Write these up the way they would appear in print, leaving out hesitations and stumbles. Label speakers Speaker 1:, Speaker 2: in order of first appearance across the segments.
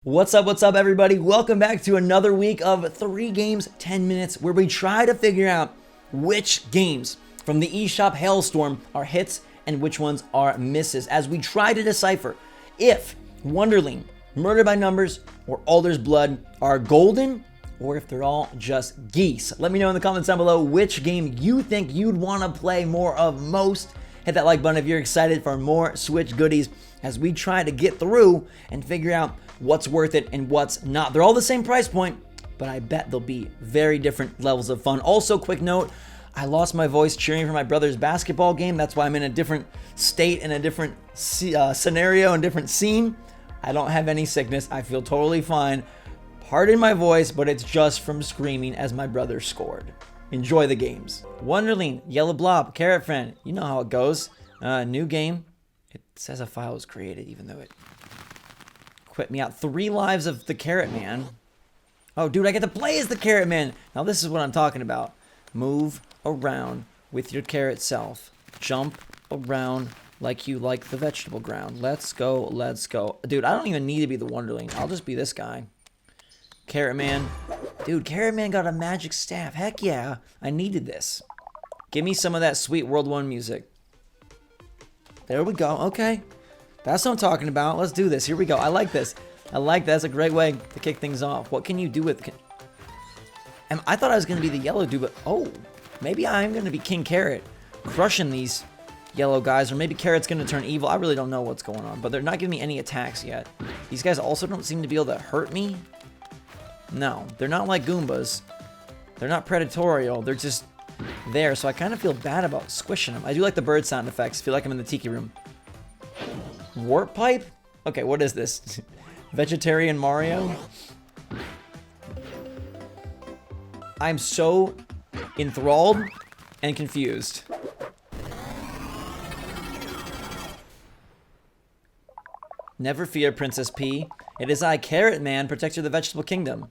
Speaker 1: What's up, everybody? Welcome back to another week of 3 games, 10 minutes, where we try to figure out which games from the eShop hailstorm are hits and which ones are misses, as we try to decipher if Wonderlean, Murder by Numbers, or Alder's Blood are golden, or if they're all just geese. Let me know in the comments down below which game you think you'd want to play more of most. Hit that like button if you're excited for more Switch goodies as we try to get through and figure out what's worth it and what's not. They're all the same price point, but I bet they'll be very different levels of fun. Also, quick note, I lost my voice cheering for my brother's basketball game. That's why I'm in a different state and a different scenario and different scene. I don't have any sickness. I feel totally fine. Pardon my voice, but it's just from screaming as my brother scored. Enjoy the games. Wonderlean, Yellow Blob, Carrot Friend. You know how it goes. New game. It says a file was created, even though it quit me out. 3 lives of the Carrot Man. Oh, dude, I get to play as the Carrot Man. Now, this is what I'm talking about. Move around with your carrot self. Jump around like you like the vegetable ground. Let's go, let's go. Dude, I don't even need to be the Wonderling. I'll just be this guy. Carrot Man. Dude, Carrot Man got a magic staff. Heck yeah. I needed this. Give me some of that sweet World 1 music. There we go. Okay. That's what I'm talking about. Let's do this. Here we go. I like this. I like that. That's a great way to kick things off. What can you do with... I thought I was going to be the yellow dude, but... Oh, maybe I'm going to be King Carrot. Crushing these yellow guys. Or maybe Carrot's going to turn evil. I really don't know what's going on. But they're not giving me any attacks yet. These guys also don't seem to be able to hurt me. No. They're not like Goombas. They're not predatorial. They're just there. So I kind of feel bad about squishing them. I do like the bird sound effects. I feel like I'm in the tiki room. Warp pipe? Okay, what is this? Vegetarian Mario? I'm so enthralled and confused. Never fear, Princess P. It is I, Carrot Man, protector of the vegetable kingdom.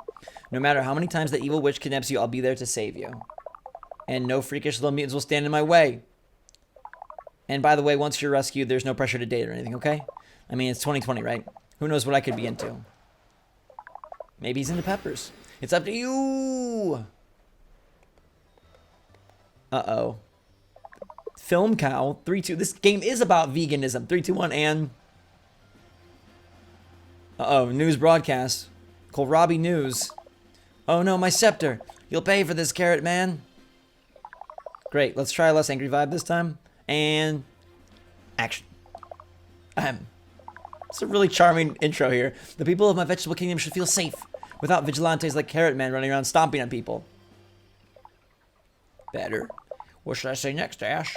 Speaker 1: No matter how many times the evil witch kidnaps you, I'll be there to save you. And no freakish little mutants will stand in my way. And by the way, once you're rescued, there's no pressure to date or anything, okay? I mean, it's 2020, right? Who knows what I could be into? Maybe he's into peppers. It's up to you! Uh-oh. Film cow. 3, 2. This game is about veganism. 3, 2, 1, and... Uh-oh. News broadcast. Kohlrabi News. Oh no, my scepter. You'll pay for this, Carrot Man. Great. Let's try a less angry vibe this time. And action. It's a really charming intro here. The people of my vegetable kingdom should feel safe without vigilantes like Carrot Man running around stomping on people. Better. What should I say next, Ash?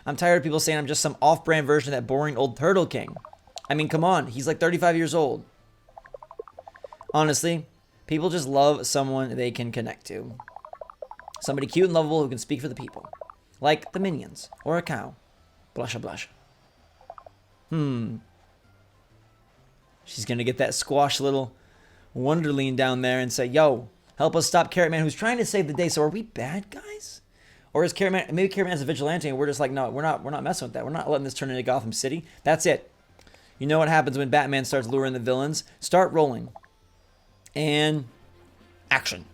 Speaker 1: I'm tired of people saying I'm just some off-brand version of that boring old Turtle King. I mean, come on. He's like 35 years old. Honestly, people just love someone they can connect to. Somebody cute and lovable who can speak for the people. Like the Minions, or a cow. Blusha blusha. She's gonna get that squash little Wonderlean down there and say, yo, help us stop Carrot Man who's trying to save the day. So are we bad guys? Or is Carrot Man, maybe Carrot Man's a vigilante and we're just like, no, we're not messing with that. We're not letting this turn into Gotham City. That's it. You know what happens when Batman starts luring the villains? Start rolling. And action.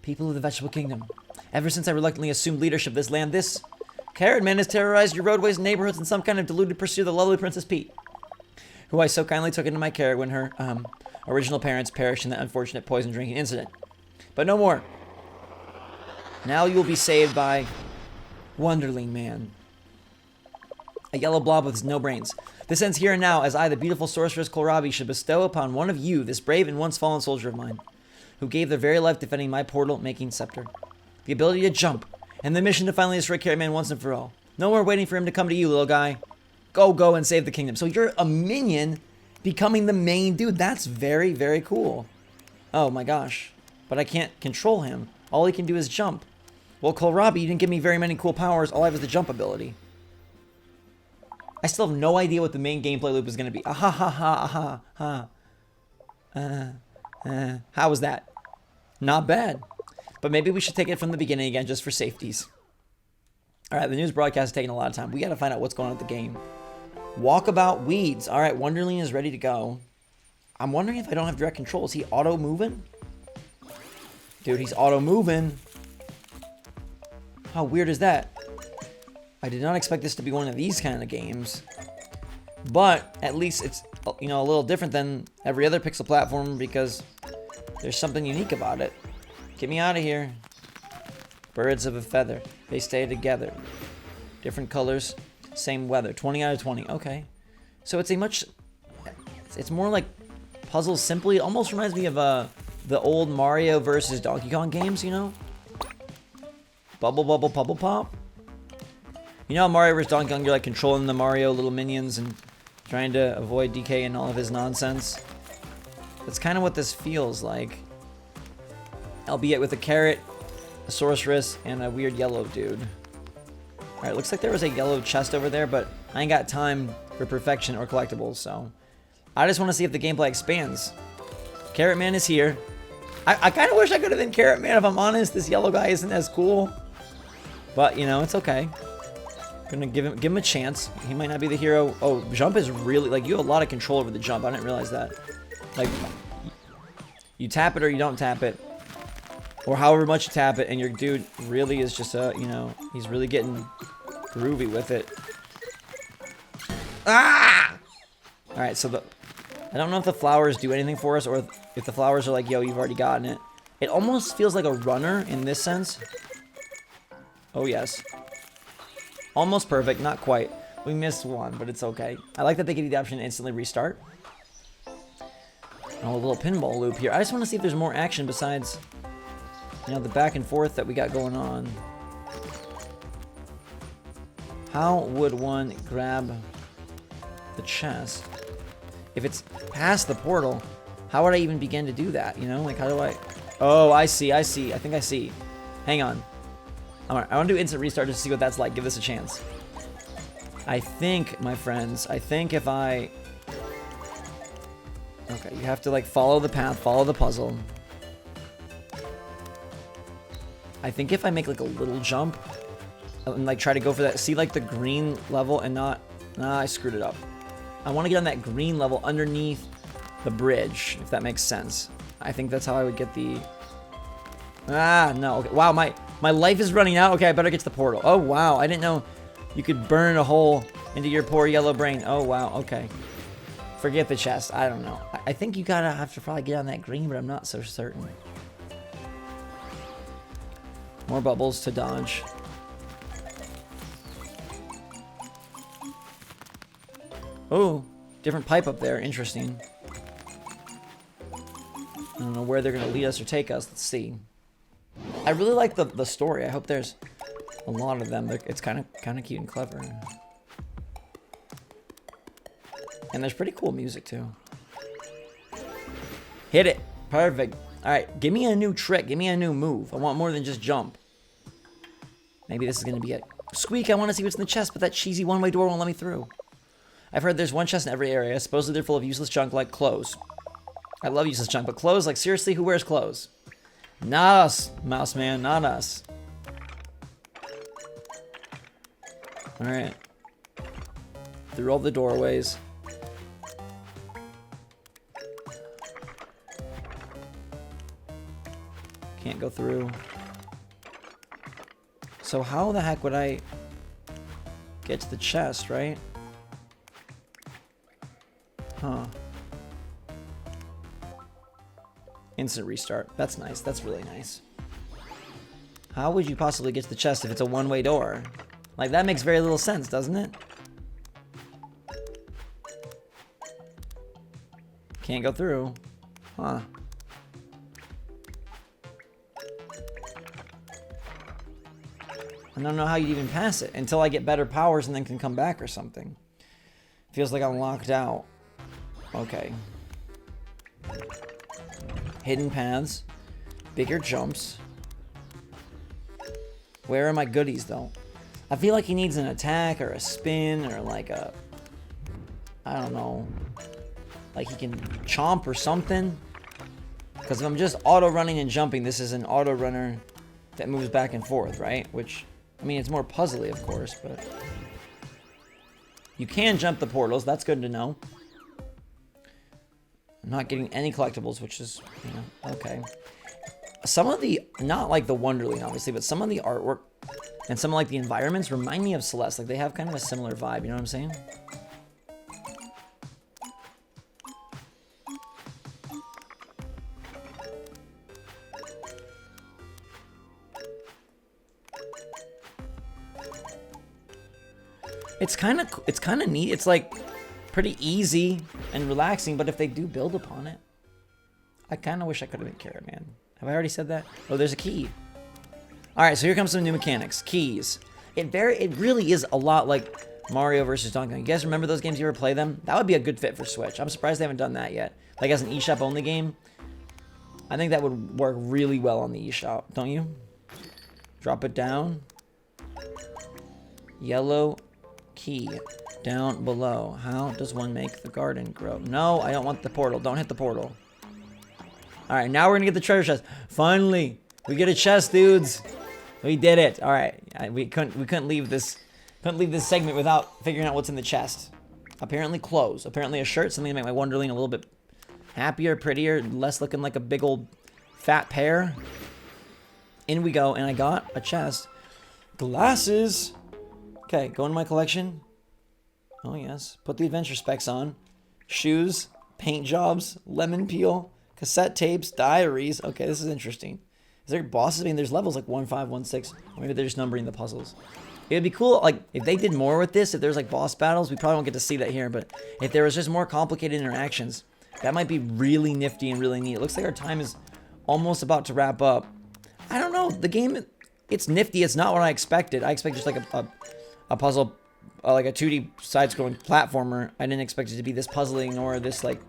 Speaker 1: People of the vegetable kingdom. Ever since I reluctantly assumed leadership of this land, this Carrot Man has terrorized your roadways and neighborhoods in some kind of deluded pursuit of the lovely Princess Peach, who I so kindly took into my care when her original parents perished in that unfortunate poison drinking incident. But no more. Now you will be saved by Wonderlean Man, a yellow blob with no brains. This ends here and now, as I, the beautiful sorceress Kohlrabi, should bestow upon one of you this brave and once fallen soldier of mine, who gave their very life defending my portal-making scepter, the ability to jump, and the mission to finally destroy Carrot Man once and for all. No more waiting for him to come to you, little guy. Go and save the kingdom. So you're a minion becoming the main dude. That's very, very cool. Oh my gosh. But I can't control him. All he can do is jump. Well, Kohlrabi, you didn't give me very many cool powers. All I have is the jump ability. I still have no idea what the main gameplay loop is going to be. How was that? Not bad. But maybe we should take it from the beginning again just for safeties. Alright, the news broadcast is taking a lot of time. We gotta find out what's going on with the game. Walkabout Weeds. All right, Wonderlean is ready to go. I'm wondering if I don't have direct control. Is he auto-moving? Dude, he's auto-moving. How weird is that? I did not expect this to be one of these kind of games. But at least it's, you know, a little different than every other pixel platform because there's something unique about it. Get me out of here. Birds of a feather. They stay together. Different colors, same weather. 20 out of 20. Okay. So it's a much... It's more like Puzzle Simply. It almost reminds me of the old Mario versus Donkey Kong games, you know? Bubble, bubble, bubble, pop. You know how Mario vs. Donkey Kong, you're like controlling the Mario little minions and trying to avoid DK and all of his nonsense? That's kind of what this feels like. Albeit with a carrot, a sorceress, and a weird yellow dude. Alright, looks like there was a yellow chest over there, but I ain't got time for perfection or collectibles, so... I just want to see if the gameplay expands. Carrot Man is here. I kind of wish I could have been Carrot Man, if I'm honest. This yellow guy isn't as cool. But, you know, it's okay. Gonna give him a chance. He might not be the hero. Oh, jump is really... Like, you have a lot of control over the jump. I didn't realize that. Like, you tap it or you don't tap it. Or however much you tap it, and your dude really is just, you know, he's really getting groovy with it. Ah! Alright, so I don't know if the flowers do anything for us, or if the flowers are like, yo, you've already gotten it. It almost feels like a runner in this sense. Oh, yes. Almost perfect, not quite. We missed one, but it's okay. I like that they give you the option to instantly restart. Oh, a little pinball loop here. I just want to see if there's more action besides... You know, the back and forth that we got going on. How would one grab the chest? If it's past the portal, how would I even begin to do that? You know, like how do I... Oh, I see. I think I see. Hang on. Alright, I want to do instant restart just to see what that's like. Give this a chance. I think, my friends, if I... Okay, you have to like follow the path, follow the puzzle. I think if I make like a little jump and like try to go for that, see like the green level and not, nah, I screwed it up. I want to get on that green level underneath the bridge, if that makes sense. I think that's how I would get the, ah, no, okay. Wow, my life is running out. Okay, I better get to the portal. Oh, wow, I didn't know you could burn a hole into your poor yellow brain. Oh, wow, okay. Forget the chest, I don't know. I think you gotta have to probably get on that green, but I'm not so certain. More bubbles to dodge. Oh, different pipe up there. Interesting. I don't know where they're going to lead us or take us. Let's see. I really like the story. I hope there's a lot of them. It's kind of cute and clever. And there's pretty cool music too. Hit it. Perfect. Alright, give me a new trick. Give me a new move. I want more than just jump. Maybe this is going to be it. Squeak, I want to see what's in the chest, but that cheesy one-way door won't let me through. I've heard there's one chest in every area. Supposedly they're full of useless junk like clothes. I love useless junk, but clothes? Like, seriously, who wears clothes? Not us, Mouse Man. Not us. Alright. Through all the doorways. Can't go through. So how the heck would I get to the chest, right? Huh. Instant restart. That's nice. That's really nice. How would you possibly get to the chest if it's a one-way door? Like, that makes very little sense, doesn't it? Can't go through. Huh. I don't know how you'd even pass it until I get better powers and then can come back or something. Feels like I'm locked out. Okay. Hidden paths. Bigger jumps. Where are my goodies, though? I feel like he needs an attack or a spin or like a... I don't know. Like he can chomp or something. Because if I'm just auto-running and jumping, this is an auto-runner that moves back and forth, right? Which, I mean, it's more puzzly, of course, but... You can jump the portals. That's good to know. I'm not getting any collectibles, which is, you know, okay. Some of the, not like the Wonderlean, obviously, but some of the artwork and some of like the environments remind me of Celeste. Like they have kind of a similar vibe, you know what I'm saying? It's kind of neat. It's like pretty easy and relaxing, but if they do build upon it, I kind of wish I could have been Carrot Man. Have I already said that? Oh, there's a key. All right, so here comes some new mechanics. Keys. It really is a lot like Mario versus Donkey Kong. You guys remember those games? You ever play them? That would be a good fit for Switch. I'm surprised they haven't done that yet. Like as an eShop only game, I think that would work really well on the eShop, don't you? Drop it down. Yellow key down below. How does one make the garden grow? No, I don't want the portal. Don't hit the portal. All right, now we're gonna get the treasure chest. Finally, we get a chest, dudes. We did it. All right, we couldn't leave this segment without figuring out what's in the chest. Apparently clothes. Apparently a shirt. Something to make my Wonderlean a little bit happier, prettier, less looking like a big old fat pear. In we go, and I got a chest. Glasses. Okay, go into my collection. Oh, yes. Put the adventure specs on. Shoes, paint jobs, lemon peel, cassette tapes, diaries. Okay, this is interesting. Is there bosses? I mean, there's levels like 1, 5, 1, 6. Or maybe they're just numbering the puzzles. It would be cool, like, if they did more with this, if there's like boss battles, we probably won't get to see that here, but if there was just more complicated interactions, that might be really nifty and really neat. It looks like our time is almost about to wrap up. I don't know. The game, it's nifty. It's not what I expected. I expected just like a puzzle, like a 2D side-scrolling platformer. I didn't expect it to be this puzzling or this like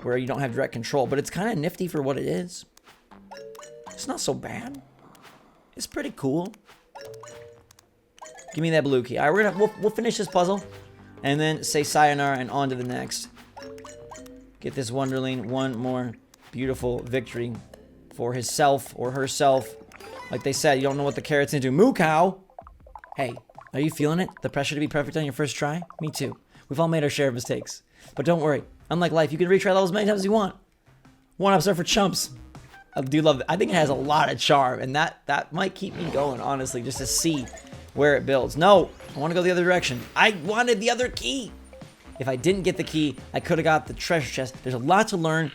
Speaker 1: where you don't have direct control, but it's kind of nifty for what it is. It's not so bad. It's pretty cool. Give me that blue key. All right, we'll finish this puzzle and then say sayonara and on to the next. Get this Wonderlean one more beautiful victory for himself or herself. Like they said, you don't know what the carrot's into. Moo cow. Hey. Are you feeling it? The pressure to be perfect on your first try? Me too. We've all made our share of mistakes. But don't worry. Unlike life, you can retry levels as many times as you want. One-ups are for chumps. I do love it. I think it has a lot of charm, and that might keep me going, honestly, just to see where it builds. No, I want to go the other direction. I wanted the other key. If I didn't get the key, I could have got the treasure chest. There's a lot to learn,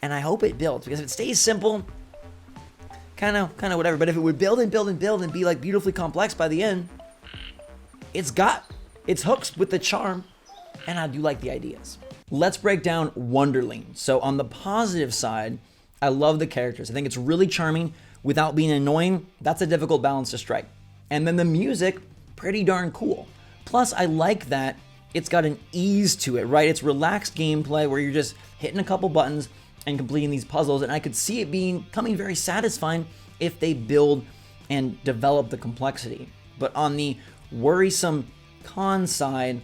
Speaker 1: and I hope it builds, because if it stays simple, kind of whatever. But if it would build and build and build and be like beautifully complex by the end, it's got its hooks with the charm, and I do like the ideas. Let's break down Wonderlean. So on the positive side, I love the characters. I think it's really charming without being annoying. That's a difficult balance to strike. And then the music, pretty darn cool. Plus, I like that it's got an ease to it, right? It's relaxed gameplay where you're just hitting a couple buttons and completing these puzzles, and I could see it becoming very satisfying if they build and develop the complexity. But on the worrisome con side,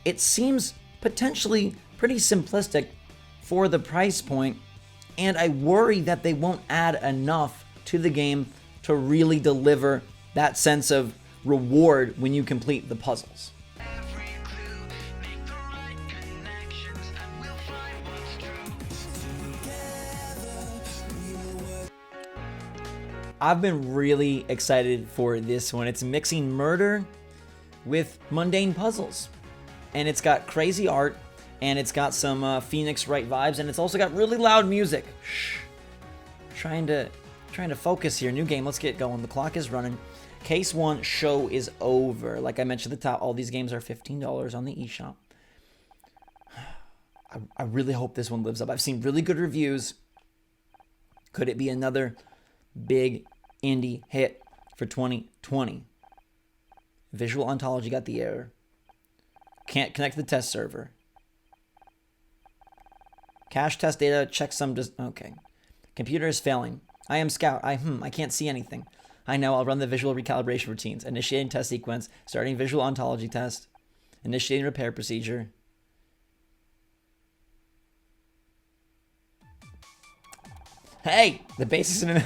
Speaker 1: it seems potentially pretty simplistic for the price point, and I worry that they won't add enough to the game to really deliver that sense of reward when you complete the puzzles. I've been really excited for this one. It's mixing murder with mundane puzzles, and it's got crazy art, and it's got some Phoenix Wright vibes, and it's also got really loud music. Shh. Trying to focus here. New game. Let's get going. The clock is running. Case 1 show is over. Like I mentioned at the top, all these games are $15 on the eShop. I really hope this one lives up. I've seen really good reviews. Could it be another big indie hit for 2020? Visual Ontology got the error. Can't connect to the test server. Cache test data, check some, okay. Computer is failing. I am Scout. I can't see anything. I know, I'll run the visual recalibration routines. Initiating test sequence, starting visual ontology test, initiating repair procedure. Hey, the basis in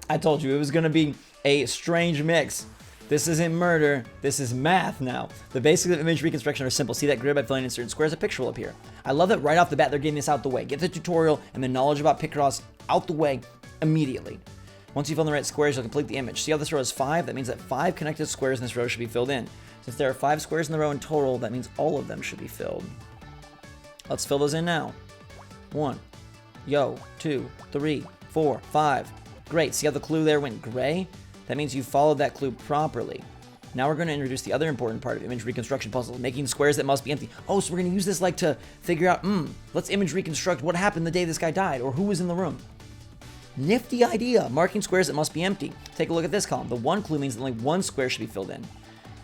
Speaker 1: I told you it was going to be a strange mix. This isn't murder. This is math now. The basics of image reconstruction are simple. See that grid? By filling in certain squares, a picture will appear. I love that right off the bat they're getting this out the way. Get the tutorial and the knowledge about Picross out the way immediately. Once you fill in the right squares, you'll complete the image. See how this row is 5? That means that 5 connected squares in this row should be filled in. Since there are 5 squares in the row in total, that means all of them should be filled. Let's fill those in now. 1, 2, 3, 4, 5. Great. See how the clue there went gray? That means you followed that clue properly. Now we're going to introduce the other important part of image reconstruction puzzle, making squares that must be empty. Oh, so we're going to use this like to figure out, let's image reconstruct what happened the day this guy died, or who was in the room. Nifty idea. Marking squares that must be empty. Take a look at this column. The 1 clue means that only 1 square should be filled in.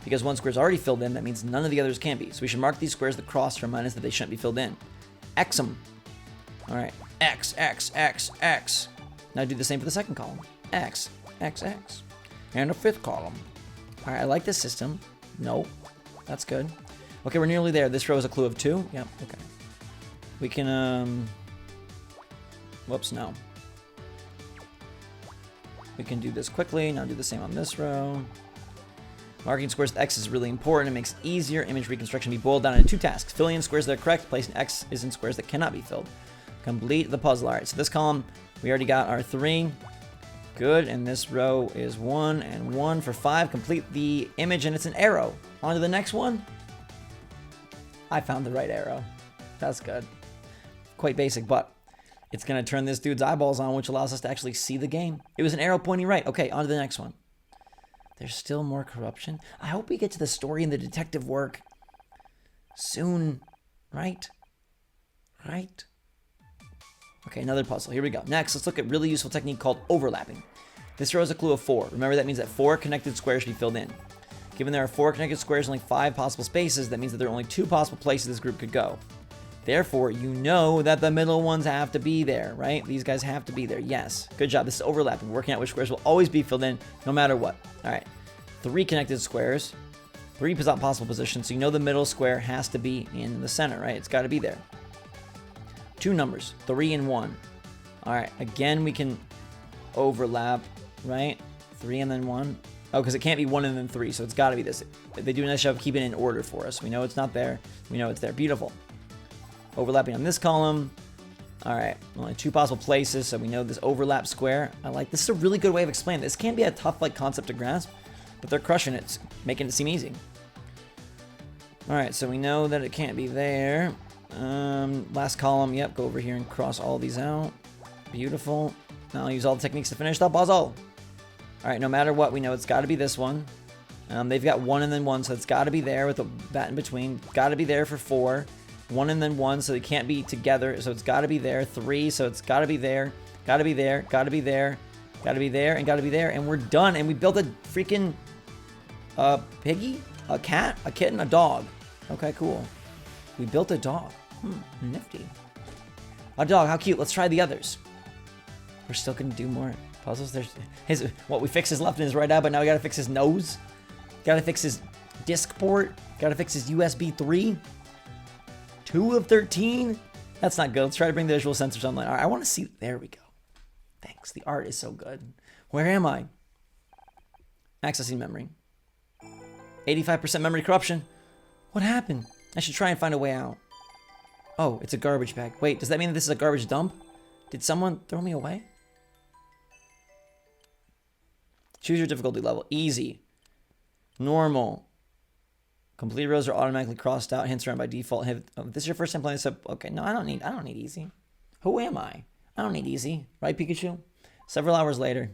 Speaker 1: Because 1 square is already filled in, that means none of the others can be. So we should mark these squares with a cross to remind us that they shouldn't be filled in. X them. All right. X, X, X, X. Now do the same for the second column. X, X, X. And a 5th column. All right, I like this system. No, that's good. Okay, we're nearly there. This row is a clue of 2. Yep, okay. We can, whoops, no. We can do this quickly. Now do the same on this row. Marking squares with X is really important. It makes it easier. Image reconstruction can be boiled down into 2 tasks. Filling in squares that are correct. Placing X is in squares that cannot be filled. Complete the puzzle. All right, so this column, we already got our 3. Good, and this row is 1 and 1 for 5. Complete the image, and it's an arrow. On to the next one. I found the right arrow. That's good. Quite basic, but it's going to turn this dude's eyeballs on, which allows us to actually see the game. It was an arrow pointing right. Okay, on to the next one. There's still more corruption. I hope we get to the story and the detective work soon, right? Right? Okay, another puzzle. Here we go. Next, let's look at a really useful technique called overlapping. This row is a clue of 4. Remember, that means that 4 connected squares should be filled in. Given there are 4 connected squares and only 5 possible spaces, that means that there are only 2 possible places this group could go. Therefore, you know that the middle ones have to be there, right? These guys have to be there. Yes. Good job. This is overlapping. Working out which squares will always be filled in, no matter what. All right. 3 connected squares. 3 possible positions. So you know the middle square has to be in the center, right? It's got to be there. 2 numbers, 3 and 1. All right, again, we can overlap, right? 3 and then 1. Oh, because it can't be 1 and then 3, so it's got to be this. They do a nice job of keeping it in order for us. We know it's not there. We know it's there. Beautiful. Overlapping on this column. All right, only 2 possible places, so we know this overlap square. I like this. Is a really good way of explaining this. Can be a tough concept to grasp, but they're crushing it, making it seem easy. All right, so we know that it can't be there. Last column, yep, go over here and cross all these out. Beautiful. Now I'll use all the techniques to finish the puzzle. Alright, no matter what, we know it's got to be this one. They've got 1 and then 1, so it's got to be there with a bat in between. Got to be there for 4. 1 and then 1, so they can't be together, so it's got to be there. 3, so it's got to be there. Got to be there. Got to be there. Got to be there, and got to be there, and we're done. And we built a freaking piggy? A cat? A kitten? A dog. Okay, cool. We built a dog. Nifty. A dog, how cute. Let's try the others. We're still gonna do more puzzles. There's we fixed his left and his right eye, but now we gotta fix his nose. Gotta fix his disc port. Gotta fix his USB 3. 2 of 13? That's not good. Let's try to bring the visual sensors online. All right, I wanna see, there we go. Thanks, the art is so good. Where am I? Accessing memory. 85% memory corruption. What happened? I should try and find a way out. Oh, it's a garbage bag. Wait, does that mean that this is a garbage dump? Did someone throw me away? Choose your difficulty level. Easy. Normal. Complete rows are automatically crossed out. Hints are on by default. Oh, this is your first time playing this up. Okay, no, I don't need easy. Who am I? I don't need easy. Right, Pikachu? Several hours later.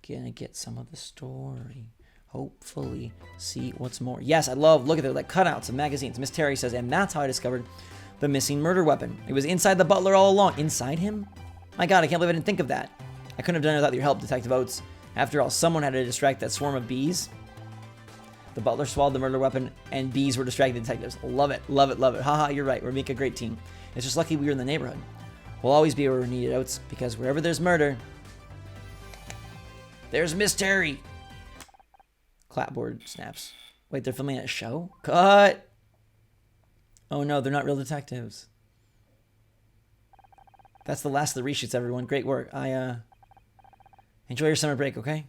Speaker 1: Gonna get some of the story. Hopefully see what's more. Yes, I love, look at it, like cutouts of magazines. Miss Terry says, and that's how I discovered the missing murder weapon. It was inside the butler all along. Inside him? My God, I can't believe I didn't think of that. I couldn't have done it without your help, Detective Oates. After all, someone had to distract that swarm of bees. The butler swallowed the murder weapon, and bees were distracting the detectives. Love it, love it, love it. Haha, you're right. We're making a great team. It's just lucky we were in the neighborhood. We'll always be where we're needed, Oates, because wherever there's murder, there's Miss Terry. Clapboard snaps. Wait, they're filming a show? Cut! Oh no, they're not real detectives. That's the last of the reshoots, everyone. Great work. Enjoy your summer break, okay?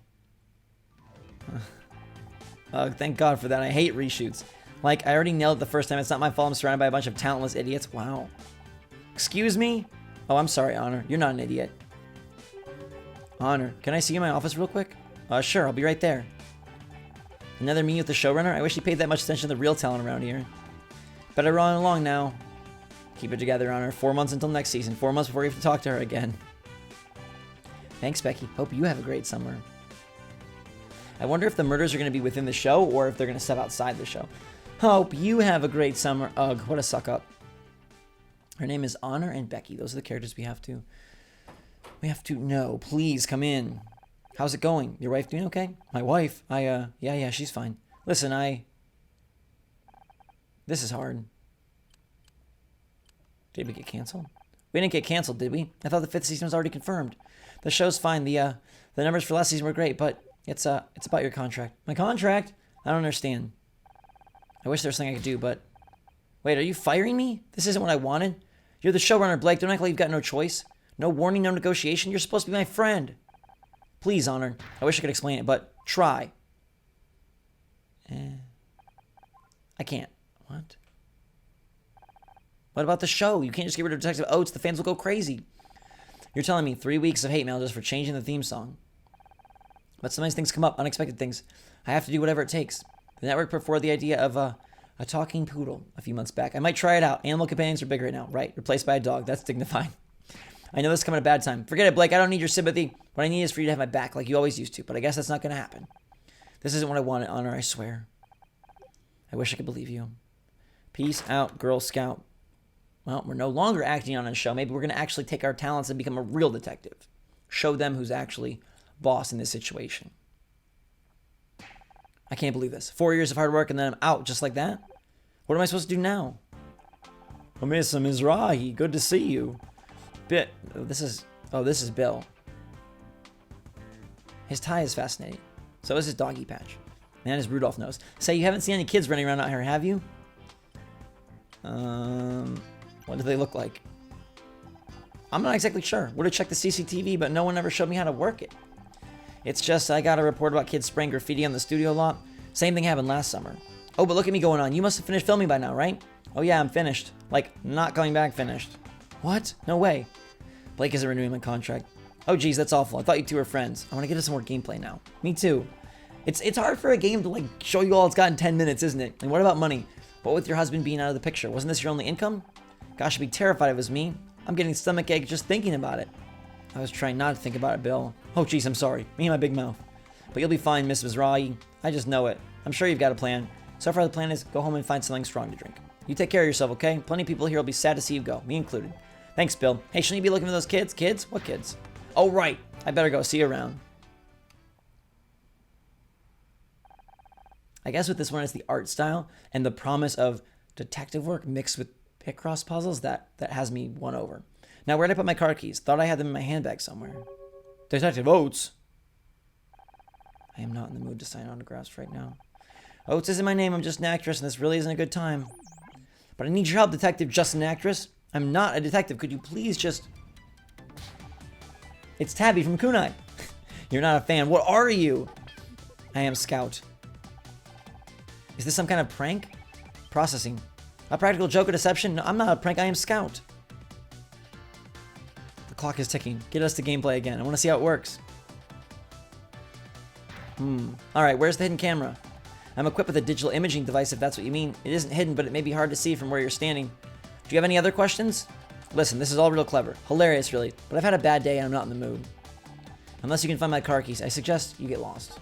Speaker 1: Thank God for that. I hate reshoots. Like, I already nailed it the first time. It's not my fault. I'm surrounded by a bunch of talentless idiots. Wow. Excuse me? Oh, I'm sorry, Honor. You're not an idiot. Honor, can I see you in my office real quick? Sure. I'll be right there. Another meeting with the showrunner? I wish he paid that much attention to the real talent around here. Better run along now. Keep it together, Honor. 4 months until next season. 4 months before you have to talk to her again. Thanks, Becky. Hope you have a great summer. I wonder if the murders are going to be within the show or if they're going to step outside the show. Hope you have a great summer. Ugh, what a suck up. Her name is Honor and Becky. Those are the characters we have to know. Please come in. How's it going? Your wife doing okay? My wife? Yeah, she's fine. Listen, this is hard. Did we get canceled? We didn't get canceled, did we? I thought the 5th season was already confirmed. The show's fine. The numbers for last season were great, but it's about your contract. My contract? I don't understand. I wish there was something I could do, but... Wait, are you firing me? This isn't what I wanted. You're the showrunner, Blake. Don't act like you've got no choice. No warning, no negotiation. You're supposed to be my friend. Please, Honor. I wish I could explain it, but try. I can't. What? What about the show? You can't just get rid of Detective Oates. The fans will go crazy. You're telling me 3 weeks of hate mail just for changing the theme song. But sometimes things come up, unexpected things. I have to do whatever it takes. The network put forward the idea of a talking poodle a few months back. I might try it out. Animal companions are big right now. Right, replaced by a dog. That's dignified. I know this is coming at a bad time. Forget it, Blake. I don't need your sympathy. What I need is for you to have my back like you always used to. But I guess that's not going to happen. This isn't what I wanted, Honor, I swear. I wish I could believe you. Peace out, Girl Scout. Well, we're no longer acting on a show. Maybe we're going to actually take our talents and become a real detective. Show them who's actually boss in this situation. I can't believe this. 4 years of hard work and then I'm out just like that? What am I supposed to do now? Oh, Mr. Mizrahi, good to see you. This is Bill. His tie is fascinating. So is his doggy patch. And his Rudolph nose. Say, you haven't seen any kids running around out here, have you? What do they look like? I'm not exactly sure. Would have checked the CCTV, but no one ever showed me how to work it. It's just I got a report about kids spraying graffiti on the studio lot. Same thing happened last summer. Oh, but look at me going on. You must have finished filming by now, right? Oh yeah, I'm finished. Like, not coming back finished. What? No way. Blake isn't renewing my contract. Oh geez, that's awful. I thought you two were friends. I want to get to some more gameplay now. Me too. It's hard for a game to like show you all it's got in 10 minutes, isn't it? And what about money? What with your husband being out of the picture? Wasn't this your only income? Gosh, I'd be terrified if it was me. I'm getting stomachache just thinking about it. I was trying not to think about it, Bill. Oh geez, I'm sorry. Me and my big mouth. But you'll be fine, Miss Mizrahi. I just know it. I'm sure you've got a plan. So far the plan is go home and find something strong to drink. You take care of yourself, okay? Plenty of people here will be sad to see you go, me included. Thanks, Bill. Hey, shouldn't you be looking for those kids? Kids? What kids? Oh, right. I better go. See you around. I guess with this one, it's the art style and the promise of detective work mixed with Picross puzzles that has me won over. Now, where'd I put my car keys? Thought I had them in my handbag somewhere. Detective Oates. I am not in the mood to sign autographs right now. Oates isn't my name. I'm just an actress, and this really isn't a good time. But I need your help, Detective Just an Actress. I'm not a detective. Could you please just... It's Tabby from Kunai. You're not a fan. What are you? I am Scout. Is this some kind of prank? Processing. A practical joke or deception? No, I'm not a prank. I am Scout. The clock is ticking. Get us to gameplay again. I want to see how it works. Alright, where's the hidden camera? I'm equipped with a digital imaging device, if that's what you mean. It isn't hidden, but it may be hard to see from where you're standing. Do you have any other questions? Listen, this is all real clever. Hilarious, really. But I've had a bad day and I'm not in the mood. Unless you can find my car keys, I suggest you get lost.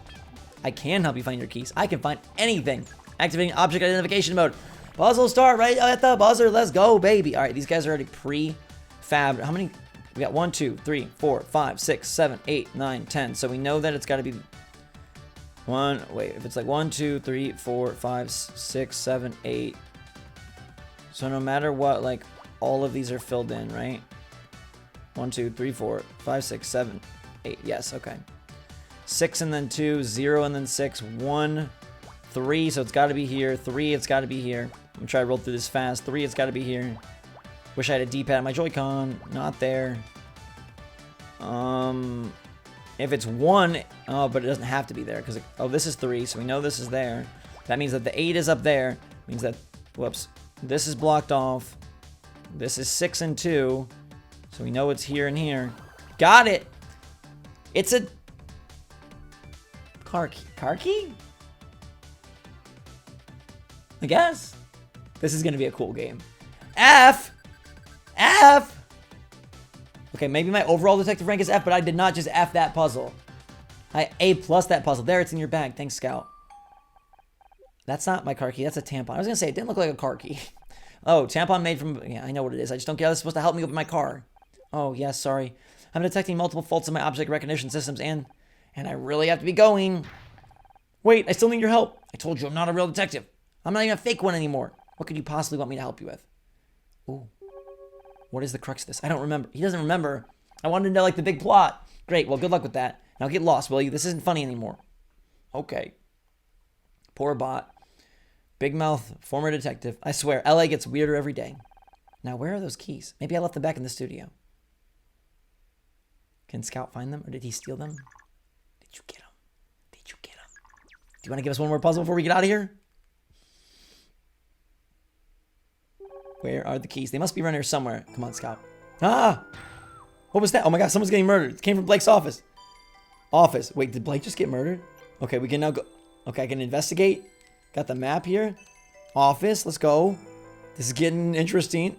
Speaker 1: I can help you find your keys. I can find anything. Activating object identification mode. Puzzle start right at the buzzer. Let's go, baby. Alright, these guys are already pre-fabbed. How many? We got 1, 2, 3, 4, 5, 6, 7, 8, 9, 10. So we know that it's got to be... if it's like 1, 2, 3, 4, 5, 6, 7, 8. So no matter what, like, all of these are filled in, right? 1, 2, 3, 4, 5, 6, 7, 8. Yes, okay. 6 and then 2, 0 and then 6, 1, 3, so it's got to be here. 3, it's got to be here. I'm going to try to roll through this fast. 3, it's got to be here. Wish I had a D-pad on my Joy-Con. Not there. If it's 1, oh, but it doesn't have to be there because, oh, this is 3, so we know this is there. That means that the 8 is up there. Means that, whoops, this is blocked off. This is 6 and 2, so we know it's here and here. Got it. It's a car key? I guess. This is going to be a cool game. F! Okay, maybe my overall detective rank is F, but I did not just F that puzzle. I A+ that puzzle. There, it's in your bag. Thanks, Scout. That's not my car key. That's a tampon. I was going to say, it didn't look like a car key. Oh, tampon made from... Yeah, I know what it is. I just don't get how it's supposed to help me with my car. Oh, yes, sorry. I'm detecting multiple faults in my object recognition systems, and I really have to be going. Wait, I still need your help. I told you I'm not a real detective. I'm not even a fake one anymore. What could you possibly want me to help you with? Ooh. What is the crux of this? I don't remember. He doesn't remember. I wanted to know, like, the big plot. Great. Well, good luck with that. Now get lost, will you? This isn't funny anymore. Okay. Poor bot. Big mouth, former detective. I swear, LA gets weirder every day. Now, where are those keys? Maybe I left them back in the studio. Can Scout find them, or did he steal them? Did you get them? Did you get them? Do you want to give us one more puzzle before we get out of here? Where are the keys? They must be around here somewhere. Come on, Scout. Ah! What was that? Oh my god, someone's getting murdered. It came from Blake's office. Wait, did Blake just get murdered? Okay, we can now go. Okay, I can investigate. Got the map here. Office, let's go. This is getting interesting.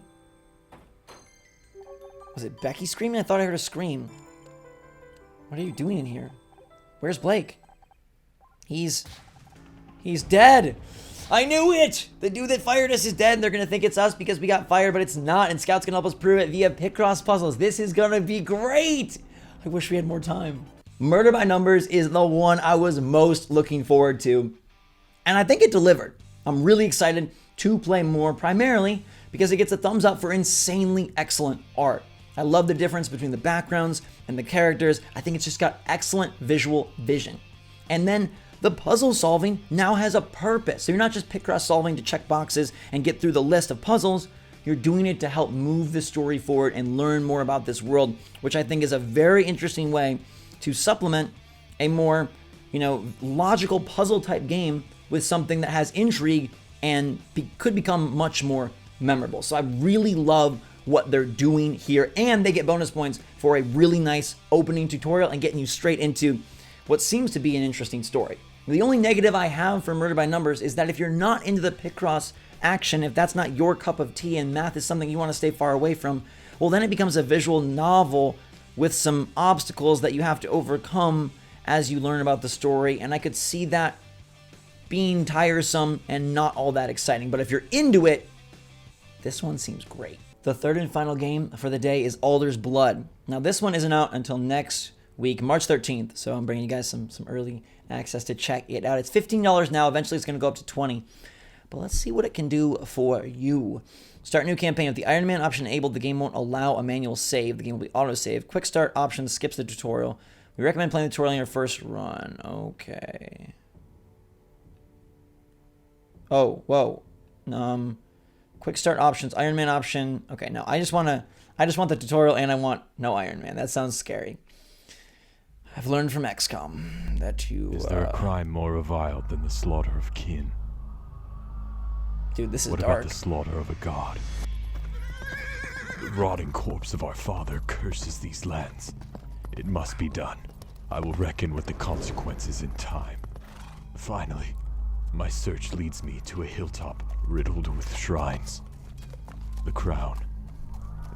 Speaker 1: Was it Becky screaming? I thought I heard a scream. What are you doing in here? Where's Blake? He's dead. I knew it! The dude that fired us is dead, and they're gonna think it's us because we got fired, but it's not, and Scout's gonna help us prove it via Picross puzzles. This is gonna be great! I wish we had more time. Murder by Numbers is the one I was most looking forward to, and I think it delivered. I'm really excited to play more, primarily because it gets a thumbs up for insanely excellent art. I love the difference between the backgrounds and the characters. I think it's just got excellent visual vision. And then the puzzle solving now has a purpose. So you're not just Picross solving to check boxes and get through the list of puzzles. You're doing it to help move the story forward and learn more about this world, which I think is a very interesting way to supplement a more, logical puzzle type game with something that has intrigue and could become much more memorable. So I really love what they're doing here, and they get bonus points for a really nice opening tutorial and getting you straight into what seems to be an interesting story. The only negative I have for Murder by Numbers is that if you're not into the Picross action, if that's not your cup of tea and math is something you want to stay far away from, well, then it becomes a visual novel with some obstacles that you have to overcome as you learn about the story, and I could see that being tiresome and not all that exciting. But if you're into it, this one seems great. The third and final game for the day is Alder's Blood. Now, this one isn't out until next week, March 13th, so I'm bringing you guys some early access to check it out. It's $15 now. Eventually, it's going to go up to $20. But let's see what it can do for you. Start new campaign. With the Iron Man option enabled, the game won't allow a manual save. The game will be auto-save. Quick start option skips the tutorial. We recommend playing the tutorial in your first run. Okay. Oh, whoa. Quick start options, Iron Man option. Okay, no, I just want the tutorial and I want no Iron Man. That sounds scary. I've learned from XCOM that you...
Speaker 2: Is there a crime more reviled than the slaughter of kin?
Speaker 1: Dude, this is
Speaker 2: what
Speaker 1: dark.
Speaker 2: What about the slaughter of a god? The rotting corpse of our father curses these lands. It must be done. I will reckon with the consequences in time. Finally, my search leads me to a hilltop riddled with shrines. The crown.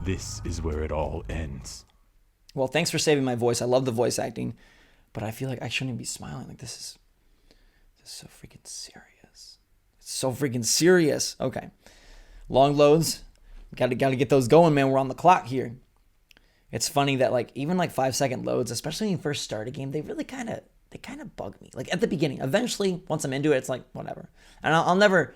Speaker 2: This is where it all ends.
Speaker 1: Well, thanks for saving my voice. I love the voice acting, but I feel like I shouldn't be smiling. Like, this is so freaking serious. It's so freaking serious. Okay. Long loads. Got to get those going, man. We're on the clock here. It's funny that even 5-second loads, especially when you first start a game, they really kind of bug me. Like at the beginning. Eventually, once I'm into it, it's like whatever. And I'll never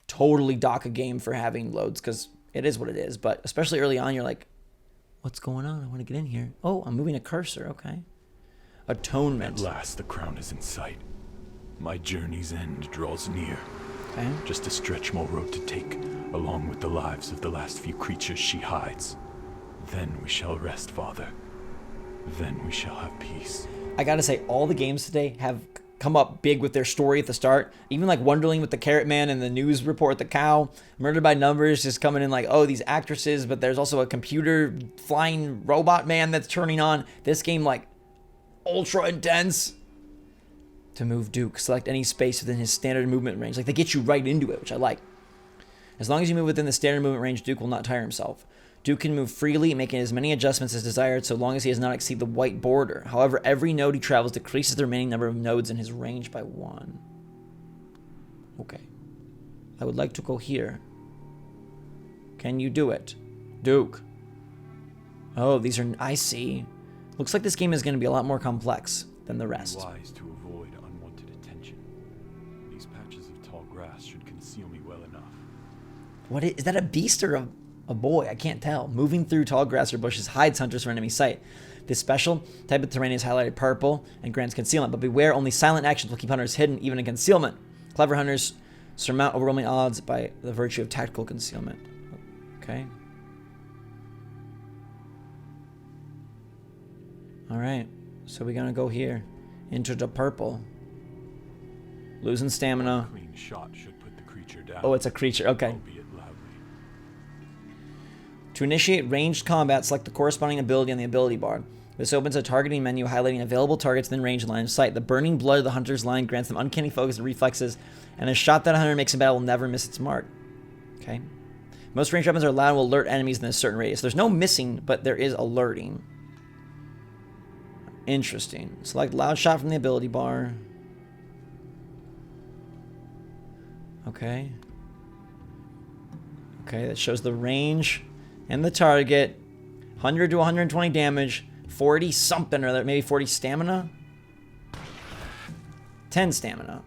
Speaker 1: totally dock a game for having loads because it is what it is. But especially early on, you're like, what's going on? I want to get in here. Oh, I'm moving a cursor. Okay. Atonement.
Speaker 2: At last, the crown is in sight. My journey's end draws near.
Speaker 1: Okay.
Speaker 2: Just a stretch more road to take, along with the lives of the last few creatures she hides. Then we shall rest, Father. Then we shall have peace.
Speaker 1: I gotta say, all the games today have come up big with their story at the start. Even like Wonderlean with the carrot man and the news report, the cow. Murdered by Numbers just coming in like, oh, these actresses, but there's also a computer flying robot man that's turning on. This game like ultra intense. To move Duke, select any space within his standard movement range. Like they get you right into it, which I like. As long as you move within the standard movement range, Duke will not tire himself. Duke can move freely, making as many adjustments as desired so long as he does not exceed the white border. However, every node he travels decreases the remaining number of nodes in his range by 1. Okay. I would like to go here. Can you do it? Duke. Oh, these are... I see. Looks like this game is going to be a lot more complex than the rest.
Speaker 2: Wise to avoid unwanted attention. These patches of tall grass should conceal me well enough.
Speaker 1: What is that, a beast or a boy? I can't tell. Moving through tall grass or bushes hides hunters from enemy sight. This special type of terrain is highlighted purple and grants concealment, but beware, only silent actions will keep hunters hidden, even in concealment. Clever hunters surmount overwhelming odds by the virtue of tactical concealment. Okay. Alright, so we're gonna go here. Into the purple. Losing stamina.
Speaker 2: Clean shot should put the creature down.
Speaker 1: Oh, it's a creature, okay.
Speaker 2: Albeit loudly.
Speaker 1: To initiate ranged combat, select the corresponding ability on the ability bar. This opens a targeting menu highlighting available targets within range and line of sight. The burning blood of the hunter's line grants them uncanny focus and reflexes, and a shot that a hunter makes in battle will never miss its mark. Okay. Most ranged weapons are allowed and will alert enemies in a certain radius. There's no missing, but there is alerting. Interesting. Select loud shot from the ability bar. Okay. Okay, that shows the range and the target. 100 to 120 damage. 40 something or maybe 40 stamina. 10 stamina.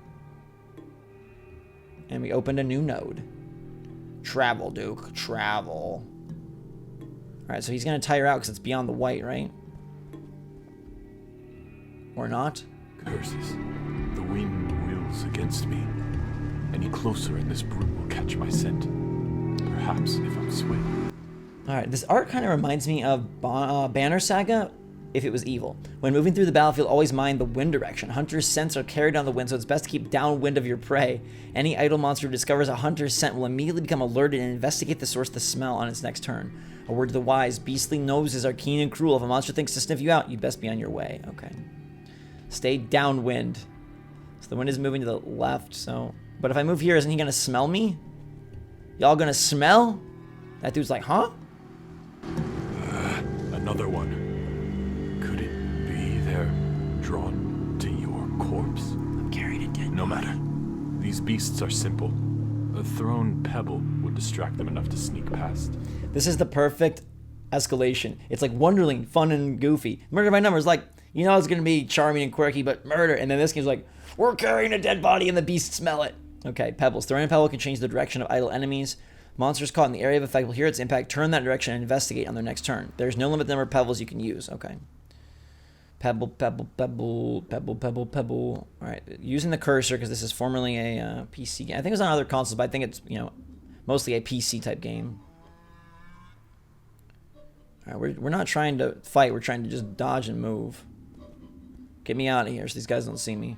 Speaker 1: And we opened a new node. Travel, Duke. Travel. Alright, so he's going to tire out because it's beyond the white, right? Or not?
Speaker 2: Curses. The wind wheels against me. Any closer and this brute will catch my scent. Perhaps if I'm swift.
Speaker 1: Alright, this art kind of reminds me of Banner Saga, if it was evil. When moving through the battlefield, always mind the wind direction. Hunter's scents are carried down the wind, so it's best to keep downwind of your prey. Any idle monster who discovers a hunter's scent will immediately become alerted and investigate the source of the smell on its next turn. A word to the wise, beastly noses are keen and cruel. If a monster thinks to sniff you out, you'd best be on your way. Okay. Stay downwind. So the wind is moving to the left, so... But if I move here, isn't he gonna smell me? Y'all gonna smell? That dude's like, huh?
Speaker 2: Another one. Could it be they're drawn to your corpse?
Speaker 1: I'm carrying a dead
Speaker 2: No
Speaker 1: body.
Speaker 2: matter. These beasts are simple. A thrown pebble would distract them enough to sneak past.
Speaker 1: This is the perfect escalation. It's like Wonderlean, fun and goofy. Murder by Numbers, like, you know it's gonna be charming and quirky, but murder. And then this game's like, we're carrying a dead body and the beasts smell it. Okay, pebbles. Throwing a pebble can change the direction of idle enemies. Monsters caught in the area of effect will hear its impact, turn that direction, and investigate on their next turn. There's no limit to the number of pebbles you can use. Okay. Pebble, pebble, pebble, pebble, pebble, pebble. All right, using the cursor because this is formerly a PC game. I think it was on other consoles, but I think it's, you know, mostly a PC type game. All right, we're not trying to fight. We're trying to just dodge and move. Get me out of here so these guys don't see me.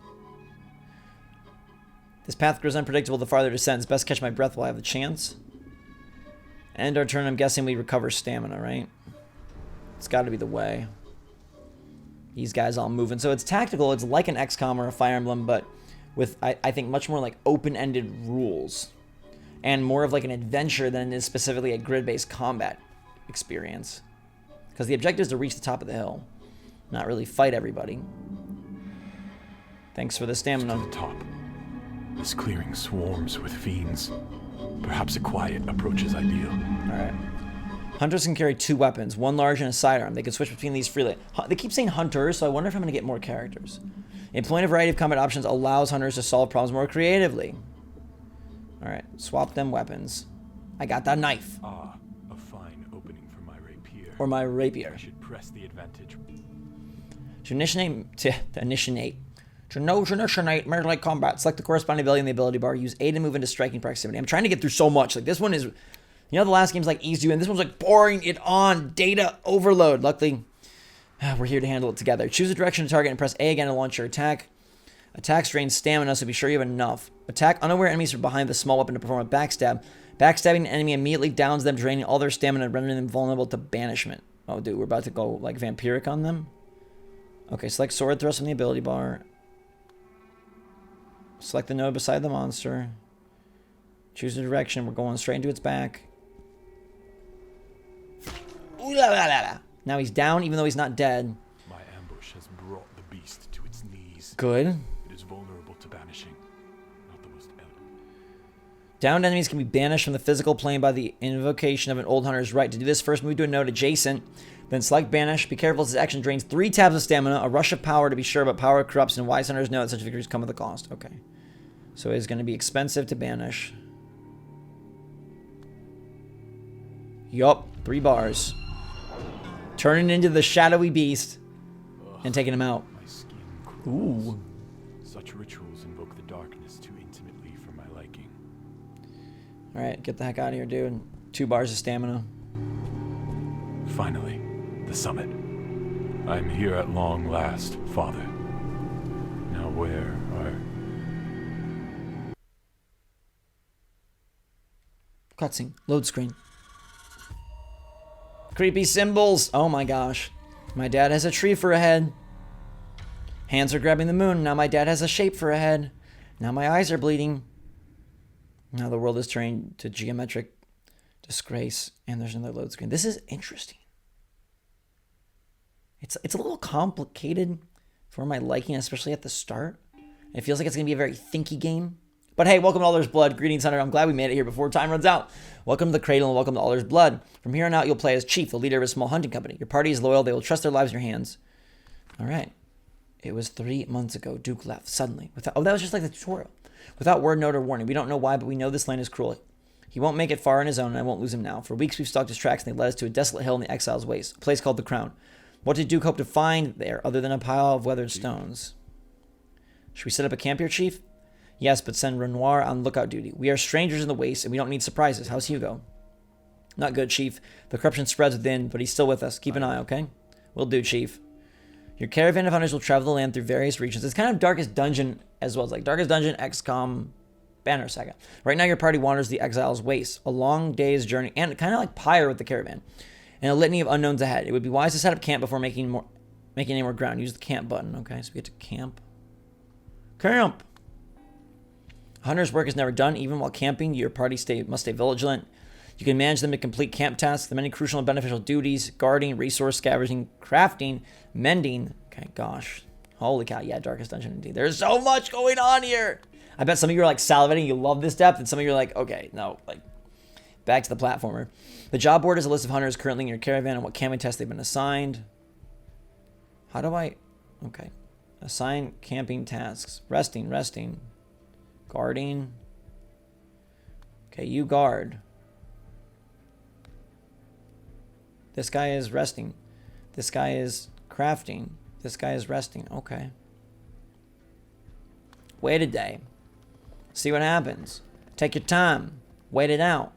Speaker 1: This path grows unpredictable the farther it descends. Best catch my breath while I have the chance. End our turn. I'm guessing we recover stamina, right? It's got to be the way. These guys all moving. So it's tactical. It's like an XCOM or a Fire Emblem, but with, I think, much more like open-ended rules. And more of like an adventure than it is specifically a grid-based combat experience. Because the objective is to reach the top of the hill. Not really fight everybody. Thanks for the stamina.
Speaker 2: To the top. This clearing swarms with fiends. Perhaps a quiet approach is ideal.
Speaker 1: Alright. Hunters can carry 2 weapons, one large and a sidearm. They can switch between these freely. They keep saying hunters, so I wonder if I'm going to get more characters. Employing a variety of combat options allows hunters to solve problems more creatively. Alright, swap them weapons. I got that knife.
Speaker 2: Ah, a fine opening for my rapier.
Speaker 1: Or my rapier.
Speaker 2: I should press the advantage.
Speaker 1: To initiate melee combat, select the corresponding ability in the ability bar. Use A to move into striking proximity. I'm trying to get through so much. Like this one is, you know, the last game's like easy, and this one's like pouring it on. Data overload. Luckily, We're here to handle it together. Choose a direction to target and press A again to launch your attack. Attacks drain stamina, so be sure you have enough. Attack unaware enemies from behind with a small weapon to perform a backstab. Backstabbing an enemy immediately downs them, draining all their stamina and rendering them vulnerable to banishment. Oh, dude, we're about to go, like, vampiric on them? Okay, select sword thrust from the ability bar. Select the node beside the monster. Choose a direction. We're going straight into its back. Ooh la la la la. Now he's down, even though he's not dead.
Speaker 2: My ambush has brought the beast to its knees.
Speaker 1: Good.
Speaker 2: It is vulnerable to banishing. Not the most elegant.
Speaker 1: Downed enemies can be banished from the physical plane by the invocation of an old hunter's right. To do this, first move to a node adjacent, then select banish. Be careful, this action drains 3 tabs of stamina, a rush of power to be sure, but power corrupts, and wise hunters know that such victories come with a cost. Okay. So it's going to be expensive to banish. Yup, 3 bars. Turning into the shadowy beast and taking him out.
Speaker 2: My skin crawls.
Speaker 1: Ooh.
Speaker 2: Such rituals invoke the darkness too intimately for my liking.
Speaker 1: Alright, get the heck out of here, dude. 2 bars of stamina.
Speaker 2: Finally, the summit. I'm here at long last, Father. Now where are...
Speaker 1: Cutscene. Load screen. Creepy symbols. Oh my gosh. My dad has a tree for a head. Hands are grabbing the moon. Now my dad has a shape for a head. Now my eyes are bleeding. Now the world is turning to geometric disgrace. And there's another load screen. This is interesting. It's a little complicated for my liking, especially at the start. It feels like it's going to be a very thinky game. But hey, welcome to All There's Blood. Greetings, Hunter. I'm glad we made it here before time runs out. Welcome to the Cradle and welcome to All There's Blood. From here on out, you'll play as Chief, the leader of a small hunting company. Your party is loyal. They will trust their lives in your hands. All right. It was 3 months ago. Duke left suddenly. That was just like the tutorial. Without word, note, or warning. We don't know why, but we know this land is cruel. He won't make it far on his own, and I won't lose him now. For weeks, we've stalked his tracks, and they led us to a desolate hill in the exile's waste, a place called the Crown. What did Duke hope to find there, other than a pile of weathered stones? Should we set up a camp here, Chief? Yes, but send Renoir on lookout duty. We are strangers in the waste, and we don't need surprises. How's Hugo? Not good, Chief. The corruption spreads within, but he's still with us. Keep an eye, okay? Will do, Chief. Your caravan of hunters will travel the land through various regions. It's kind of Darkest Dungeon as well. It's like Darkest Dungeon, XCOM, Banner Saga. Right now, your party wanders the exile's waste, a long day's journey, and kind of like Pyre with the caravan, and a litany of unknowns ahead. It would be wise to set up camp before making any more ground. Use the camp button, okay? So we get to camp. Camp! Hunter's work is never done. Even while camping, your party must stay vigilant. You can manage them to complete camp tasks, the many crucial and beneficial duties, guarding, resource scavenging, crafting, mending. Okay, gosh. Holy cow, yeah, Darkest Dungeon indeed. There's so much going on here! I bet some of you are like salivating, you love this depth, and some of you are like, okay, no, like, back to the platformer. The job board is a list of hunters currently in your caravan and what camping tests they've been assigned. How do I... Okay. Assign camping tasks. Resting. Guarding. Okay, you guard. This guy is resting. This guy is crafting. This guy is resting. Okay. Wait a day. See what happens. Take your time. Wait it out.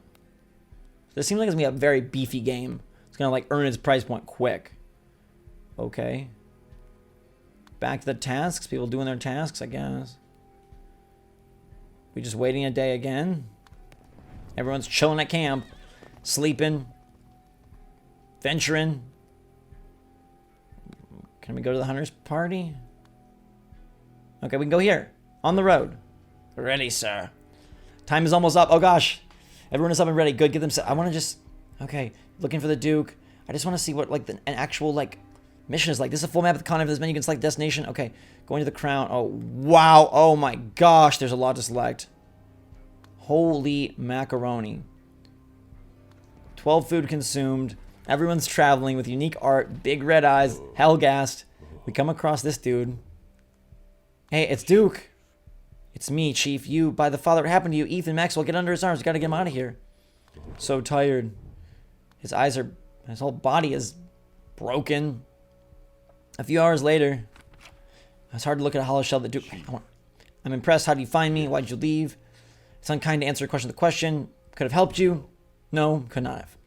Speaker 1: This seems like it's going to be a very beefy game. It's going to like earn its price point quick. Okay. Back to the tasks. People doing their tasks, I guess. We just waiting a day again. Everyone's chilling at camp. Sleeping. Venturing. Can we go to the hunter's party? Okay, we can go here. On the road. Ready, sir. Time is almost up. Oh, gosh. Everyone is up and ready. Good, get them set. I want to just... Okay, looking for the Duke. I just want to see what, like, an actual, like, mission is like. This is a full map of the continent. For this menu, you can select destination. Okay, going to the Crown. Oh, wow. Oh, my gosh. There's a lot to select. Holy macaroni. 12 food consumed. Everyone's traveling with unique art. Big red eyes. Hell-gassed. We come across this dude. Hey, it's Duke. It's me, Chief. You, by the father, what happened to you? Ethan Maxwell, get under his arms. We gotta get him out of here. So tired. His eyes are... His whole body is broken. A few hours later, it's hard to look at a hollow shell that Duke... I'm impressed. How did you find me? Why did you leave? It's unkind to answer a question with a question. Could have helped you. No, could not have.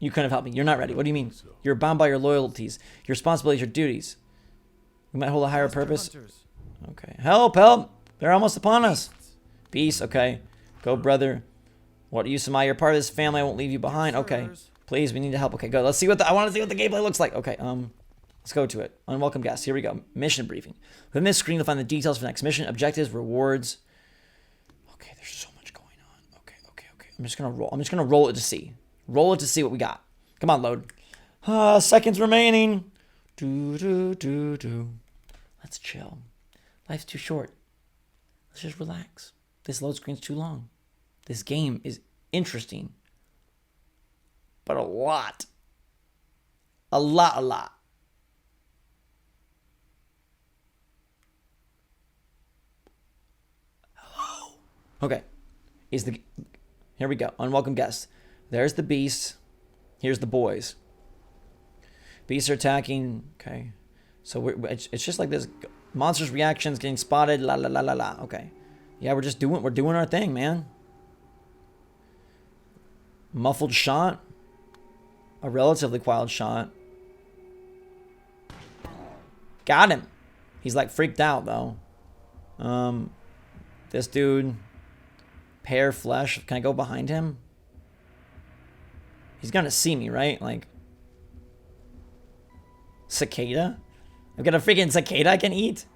Speaker 1: You couldn't have helped me. You're not ready. What do you mean? You're bound by your loyalties, your responsibilities, your duties. We might hold a higher purpose. Okay. Help, help. They're almost upon us. Peace. Okay. Go, brother. What use am I? You're part of this family. I won't leave you behind. Okay. Please, we need to help. Okay, go. Let's see what I want to see what the gameplay looks like. Okay, let's go to it. Unwelcome guests. Here we go. Mission briefing. Within this screen, you'll find the details for the next mission, objectives, rewards. Okay, there's so much going on. Okay. I'm just gonna roll. I'm just gonna roll it to see. Roll it to see what we got. Come on, load. Seconds remaining. Let's chill. Life's too short. Let's just relax. This load screen's too long. This game is interesting. But a lot. A lot. Hello. Okay. Here we go. Unwelcome guests. There's the beast. Here's the boys. Beasts are attacking. Okay. So it's just like this. Monsters' reactions getting spotted. La la la la la. Okay. Yeah, we're doing our thing, man. Muffled shot. A relatively quiet shot. Got him. He's like freaked out though. This dude. Pear flesh. Can I go behind him? He's gonna see me, right? Like. Cicada? I've got a freaking cicada I can eat?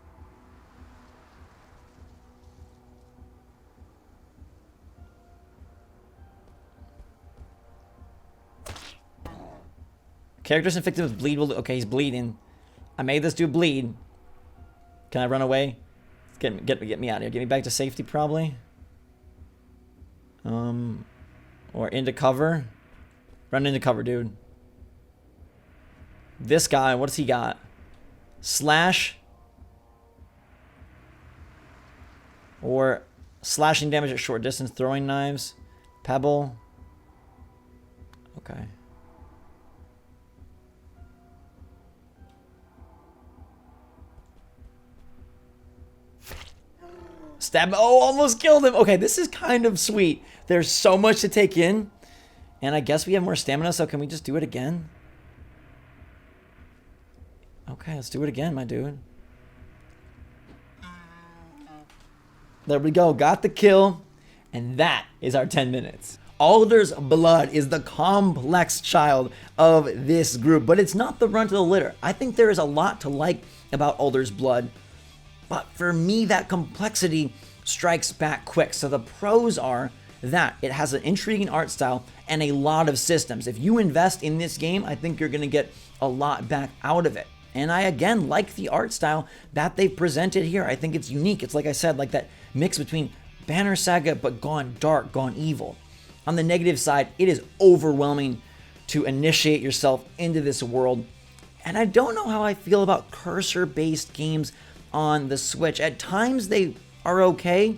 Speaker 1: Characters infected with bleed will... Okay, he's bleeding. I made this dude bleed. Can I run away? Get me out of here. Get me back to safety, probably. Or into cover. Run into cover, dude. This guy, what's he got? Slash. Or slashing damage at short distance. Throwing knives. Pebble. Okay. Stab him. Oh, almost killed him. Okay, this is kind of sweet. There's so much to take in. And I guess we have more stamina, so can we just do it again? Okay, let's do it again, my dude. There we go. Got the kill. And that is our 10 minutes. Alder's blood is the complex child of this group, but it's not the runt of the litter. I think there is a lot to like about Alder's blood. But for me, that complexity strikes back quick. So the pros are that it has an intriguing art style and a lot of systems. If you invest in this game, I think you're going to get a lot back out of it. And I, again, like the art style that they've presented here. I think it's unique. It's like I said, like that mix between Banner Saga, but gone dark, gone evil. On the negative side, it is overwhelming to initiate yourself into this world. And I don't know how I feel about cursor-based games on the Switch. At times they are okay,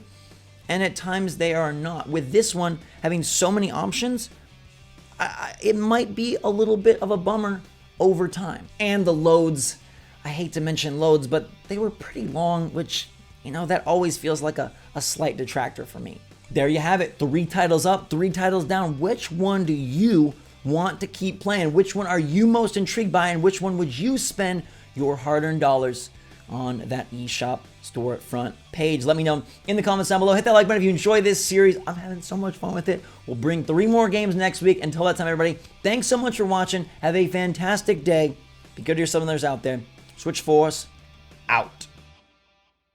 Speaker 1: and at times they are not. With this one having so many options, it might be a little bit of a bummer over time. And the loads, I hate to mention loads, but they were pretty long, which, you know, that always feels like a slight detractor for me. There you have it. 3 titles up, 3 titles down. Which one do you want to keep playing? Which one are you most intrigued by, and which one would you spend your hard-earned dollars on that eShop storefront page? Let me know in the comments down below. Hit that like button if you enjoy this series. I'm having so much fun with it. We'll bring 3 more games next week. Until that time, everybody, thanks so much for watching. Have a fantastic day. Be good to yourself and others out there. SwitchForce out.